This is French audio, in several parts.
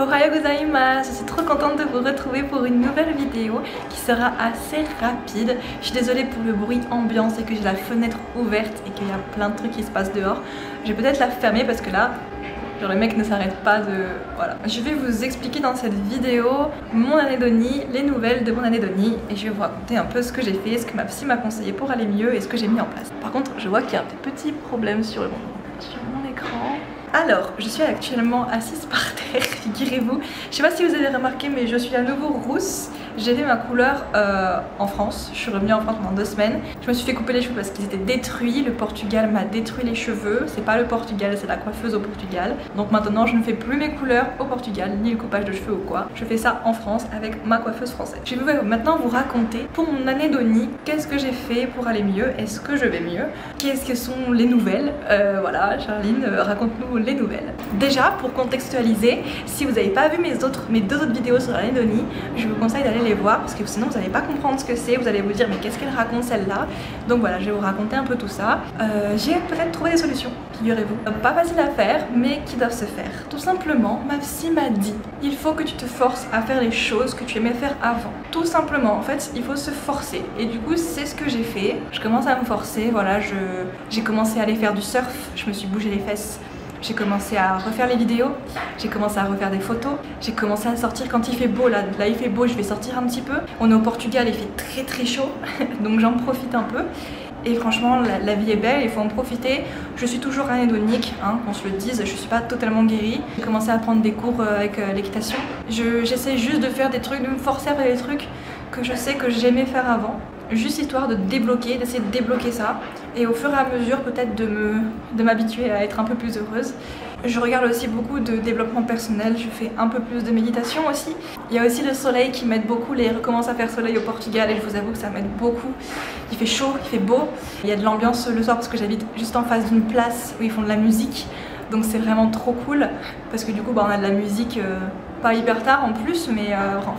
Ohayou gozaimasu, je suis trop contente de vous retrouver pour une nouvelle vidéo qui sera assez rapide. Je suis désolée pour le bruit ambiant, c'est que j'ai la fenêtre ouverte et qu'il y a plein de trucs qui se passent dehors. Je vais peut-être la fermer parce que là, genre le mec ne s'arrête pas de... Voilà. Je vais vous expliquer dans cette vidéo mon anédonie, les nouvelles de mon anédonie et je vais vous raconter un peu ce que j'ai fait, ce que ma psy m'a conseillé pour aller mieux et ce que j'ai mis en place. Par contre, je vois qu'il y a un petit problème sur mon écran. Alors, je suis actuellement assise par terre, figurez-vous. Je sais pas si vous avez remarqué, mais je suis à nouveau rousse. J'ai fait ma couleur en France. Je suis revenue en France pendant 2 semaines. Je me suis fait couper les cheveux parce qu'ils étaient détruits. Le Portugal m'a détruit les cheveux. C'est pas le Portugal, c'est la coiffeuse au Portugal. Donc maintenant, je ne fais plus mes couleurs au Portugal, ni le coupage de cheveux ou quoi. Je fais ça en France avec ma coiffeuse française. Je vais maintenant vous raconter pour mon anédonie, qu'est-ce que j'ai fait pour aller mieux. Est-ce que je vais mieux? Qu'est-ce que sont les nouvelles? Voilà, Charline, raconte-nous les nouvelles. Déjà, pour contextualiser, si vous n'avez pas vu mes deux autres vidéos sur l'anédonie, je vous conseille d'aller les voir parce que sinon vous n'allez pas comprendre ce que c'est, vous allez vous dire mais qu'est-ce qu'elle raconte celle-là. Donc voilà, je vais vous raconter un peu tout ça. J'ai peut-être trouvé des solutions, figurez-vous. Pas facile à faire, mais qui doivent se faire. Tout simplement, ma psy m'a dit, il faut que tu te forces à faire les choses que tu aimais faire avant. Tout simplement, en fait, il faut se forcer. Et du coup, c'est ce que j'ai fait. Je commence à me forcer, voilà, j'ai commencé à aller faire du surf, je me suis bougé les fesses. J'ai commencé à refaire les vidéos, j'ai commencé à refaire des photos, j'ai commencé à sortir quand il fait beau, là il fait beau, je vais sortir un petit peu. On est au Portugal, il fait très chaud, donc j'en profite un peu. Et franchement, la vie est belle, il faut en profiter. Je suis toujours anédonique, hein, qu'on se le dise, je suis pas totalement guérie. J'ai commencé à prendre des cours avec l'équitation. J'essaie juste de faire des trucs, de me forcer à faire des trucs que je sais que j'aimais faire avant. Juste histoire de débloquer, d'essayer de débloquer ça. Et au fur et à mesure peut-être de m'habituer à être un peu plus heureuse. Je regarde aussi beaucoup de développement personnel, je fais un peu plus de méditation aussi. Il y a aussi le soleil qui m'aide beaucoup, il recommence à faire soleil au Portugal et je vous avoue que ça m'aide beaucoup. Il fait chaud, il fait beau, il y a de l'ambiance le soir parce que j'habite juste en face d'une place où ils font de la musique. Donc c'est vraiment trop cool parce que du coup bah, on a de la musique pas hyper tard en plus mais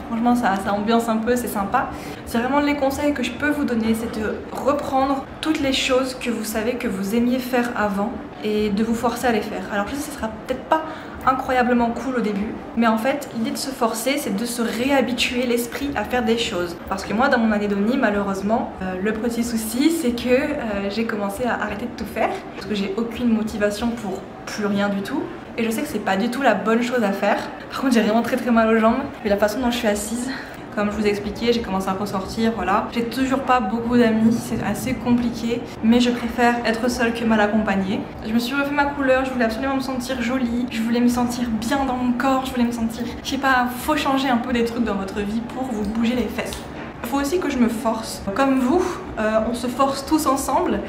franchement ça ambiance un peu, c'est sympa. C'est vraiment les conseils que je peux vous donner, c'est de reprendre toutes les choses que vous savez que vous aimiez faire avant et de vous forcer à les faire. Alors je sais que ce sera peut-être pas incroyablement cool au début, mais en fait l'idée de se forcer c'est de se réhabituer l'esprit à faire des choses. Parce que moi dans mon anédonie malheureusement le petit souci c'est que j'ai commencé à arrêter de tout faire parce que j'ai aucune motivation pour plus rien du tout et je sais que c'est pas du tout la bonne chose à faire. Par contre j'ai vraiment très mal aux jambes et la façon dont je suis assise, comme je vous ai expliqué, j'ai commencé à ressortir, voilà. J'ai toujours pas beaucoup d'amis, c'est assez compliqué, mais je préfère être seule que mal accompagnée. Je me suis refait ma couleur, je voulais absolument me sentir jolie, je voulais me sentir bien dans mon corps, je voulais me sentir... Je sais pas, faut changer un peu des trucs dans votre vie pour vous bouger les fesses. Faut aussi que je me force. Comme vous, on se force tous ensemble.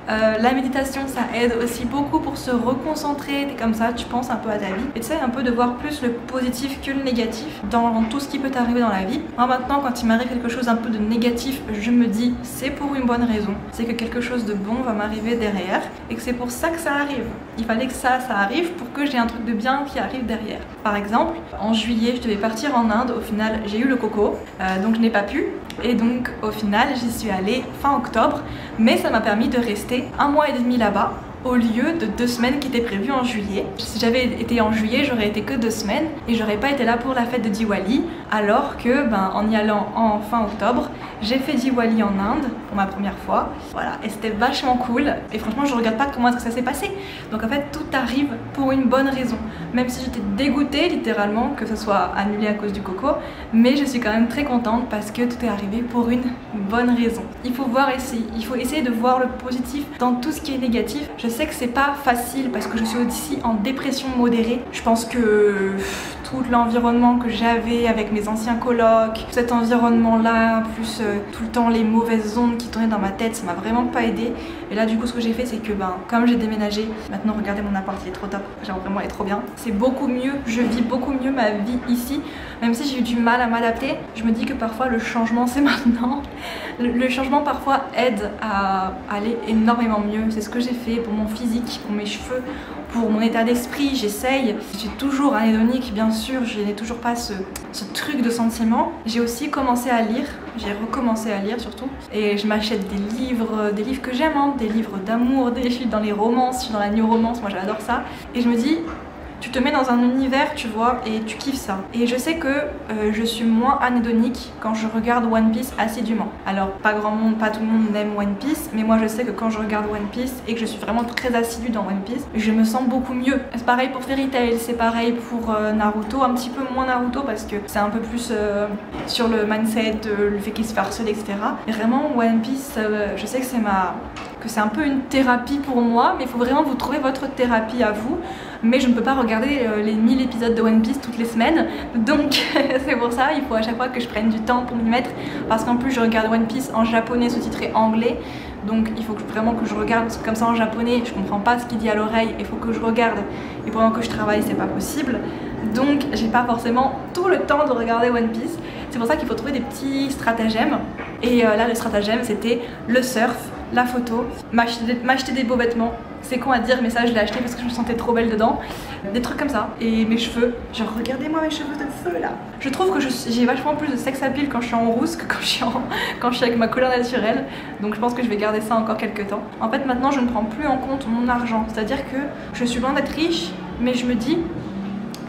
La méditation ça aide aussi beaucoup pour se reconcentrer, t'es comme ça, tu penses un peu à ta vie et tu sais un peu de voir plus le positif que le négatif dans tout ce qui peut t'arriver dans la vie. Moi maintenant quand il m'arrive quelque chose un peu de négatif, je me dis c'est pour une bonne raison, c'est que quelque chose de bon va m'arriver derrière et que c'est pour ça que ça arrive. Il fallait que ça arrive pour que j'ai un truc de bien qui arrive derrière. Par exemple, en juillet je devais partir en Inde, au final j'ai eu le coco, donc je n'ai pas pu. Et donc au final j'y suis allée fin octobre, mais ça m'a permis de rester 1 mois et demi là-bas au lieu de 2 semaines qui étaient prévues en juillet. Si j'avais été en juillet, j'aurais été que 2 semaines et j'aurais pas été là pour la fête de Diwali, alors que en y allant en fin octobre, j'ai fait Diwali en Inde pour ma première fois. Voilà, et c'était vachement cool et franchement je regarde pas comment est-ce que ça s'est passé. Donc en fait tout arrive pour une bonne raison. Même si j'étais dégoûtée littéralement que ça soit annulé à cause du coco, mais je suis quand même très contente parce que tout est arrivé pour une bonne raison. Il faut essayer de voir le positif dans tout ce qui est négatif. Je sais que c'est pas facile parce que je suis aussi en dépression modérée. Je pense que tout l'environnement que j'avais avec mes anciens colocs, cet environnement là, plus tout le temps les mauvaises ondes qui tournaient dans ma tête, ça m'a vraiment pas aidé. Et là du coup ce que j'ai fait c'est que comme j'ai déménagé, maintenant regardez mon appart, il est trop top, genre vraiment il est trop bien. C'est beaucoup mieux, je vis beaucoup mieux ma vie ici, même si j'ai eu du mal à m'adapter. Je me dis que parfois le changement c'est maintenant. Le changement parfois aide à aller énormément mieux. C'est ce que j'ai fait pour mon physique, pour mes cheveux, pour mon état d'esprit. J'essaye, je suis toujours anédonique bien sûr, je n'ai toujours pas ce truc de sentiment. J'ai aussi commencé à lire, j'ai recommencé à lire surtout, et je m'achète des livres que j'aime, hein, des livres d'amour, je suis dans les romances, je suis dans la new romance, moi j'adore ça, et je me dis tu te mets dans un univers, tu vois, et tu kiffes ça. Et je sais que je suis moins anédonique quand je regarde One Piece assidûment. Alors pas grand monde, pas tout le monde aime One Piece, mais moi je sais que quand je regarde One Piece et que je suis vraiment très assidue dans One Piece, je me sens beaucoup mieux. C'est pareil pour Fairy Tail, c'est pareil pour Naruto, un petit peu moins Naruto parce que c'est un peu plus sur le mindset, le fait qu'il se fait harceler, etc. Et vraiment One Piece, je sais que c'est un peu une thérapie pour moi, mais il faut vraiment vous trouver votre thérapie à vous. Mais je ne peux pas regarder les 1000 épisodes de One Piece toutes les semaines, donc c'est pour ça il faut à chaque fois que je prenne du temps pour m'y mettre, parce qu'en plus je regarde One Piece en japonais sous-titré anglais, donc il faut vraiment que je regarde, parce que comme ça en japonais je comprends pas ce qu'il dit à l'oreille, il faut que je regarde, et pendant que je travaille c'est pas possible, donc j'ai pas forcément tout le temps de regarder One Piece. C'est pour ça qu'il faut trouver des petits stratagèmes, et là le stratagème c'était le surf, la photo, m'acheter des beaux vêtements. C'est con à dire mais ça je l'ai acheté parce que je me sentais trop belle dedans. Des trucs comme ça. Et mes cheveux, genre regardez-moi mes cheveux de feu là. Je trouve que j'ai vachement plus de sex appeal quand je suis en rousse que quand je suis avec ma couleur naturelle. Donc je pense que je vais garder ça encore quelques temps. En fait maintenant je ne prends plus en compte mon argent. C'est-à-dire que je suis loin d'être riche, mais je me dis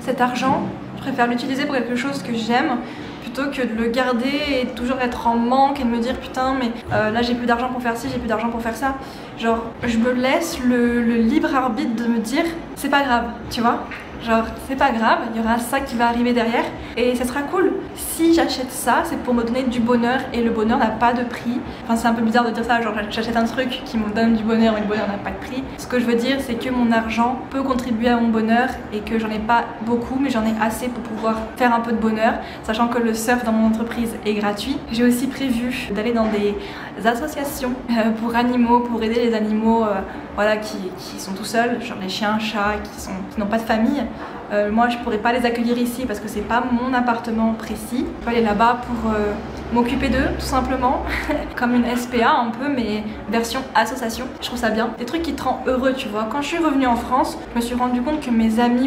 cet argent, je préfère l'utiliser pour quelque chose que j'aime plutôt que de le garder et toujours être en manque et de me dire putain mais là j'ai plus d'argent pour faire ci, j'ai plus d'argent pour faire ça. Genre je me laisse le libre arbitre de me dire c'est pas grave, tu vois. Genre c'est pas grave, il y aura ça qui va arriver derrière et ça sera cool. Si j'achète ça, c'est pour me donner du bonheur et le bonheur n'a pas de prix. Enfin c'est un peu bizarre de dire ça, genre j'achète un truc qui me donne du bonheur et le bonheur n'a pas de prix. Ce que je veux dire c'est que mon argent peut contribuer à mon bonheur et que j'en ai pas beaucoup mais j'en ai assez pour pouvoir faire un peu de bonheur, sachant que le surf dans mon entreprise est gratuit. J'ai aussi prévu d'aller dans des associations pour animaux, pour aider les animaux voilà, qui sont tout seuls, genre les chiens, chats, qui n'ont pas de famille. Moi je pourrais pas les accueillir ici parce que c'est pas mon appartement précis. Je peux aller là-bas pour m'occuper d'eux tout simplement comme une SPA un peu mais version association. Je trouve ça bien, des trucs qui te rendent heureux tu vois. Quand je suis revenue en France je me suis rendu compte que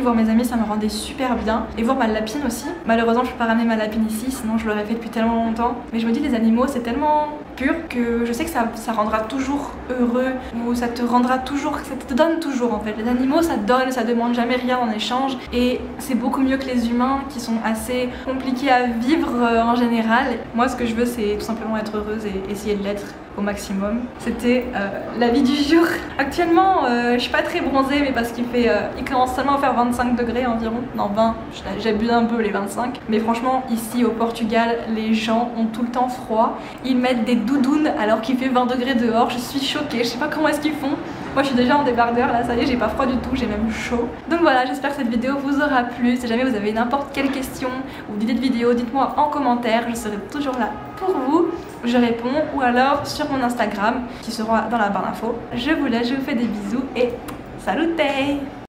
voir mes amis ça me rendait super bien, et voir ma lapine aussi. Malheureusement je peux pas ramener ma lapine ici sinon je l'aurais fait depuis tellement longtemps, mais je me dis les animaux c'est tellement pur que je sais que ça rendra toujours heureux, ou ça te rendra toujours, ça te donne toujours en fait. Les animaux ça donne, ça demande jamais rien en échange et c'est beaucoup mieux que les humains qui sont assez compliqués à vivre en général. Moi ce que je veux c'est tout simplement être heureuse et essayer de l'être au maximum. C'était la vie du jour. Actuellement je suis pas très bronzée mais parce il commence seulement à faire 25 degrés environ, non 20, j'abuse un peu les 25, mais franchement ici au Portugal les gens ont tout le temps froid, ils mettent des doudounes alors qu'il fait 20 degrés dehors. Je suis choquée, je sais pas comment est-ce qu'ils font. Moi je suis déjà en débardeur là, ça y est, j'ai pas froid du tout, j'ai même chaud. Donc voilà, j'espère que cette vidéo vous aura plu. Si jamais vous avez n'importe quelle question ou idée de vidéo, dites-moi en commentaire, je serai toujours là pour vous. Je réponds, ou alors sur mon Instagram qui sera dans la barre d'infos. Je vous laisse, je vous fais des bisous et salutez!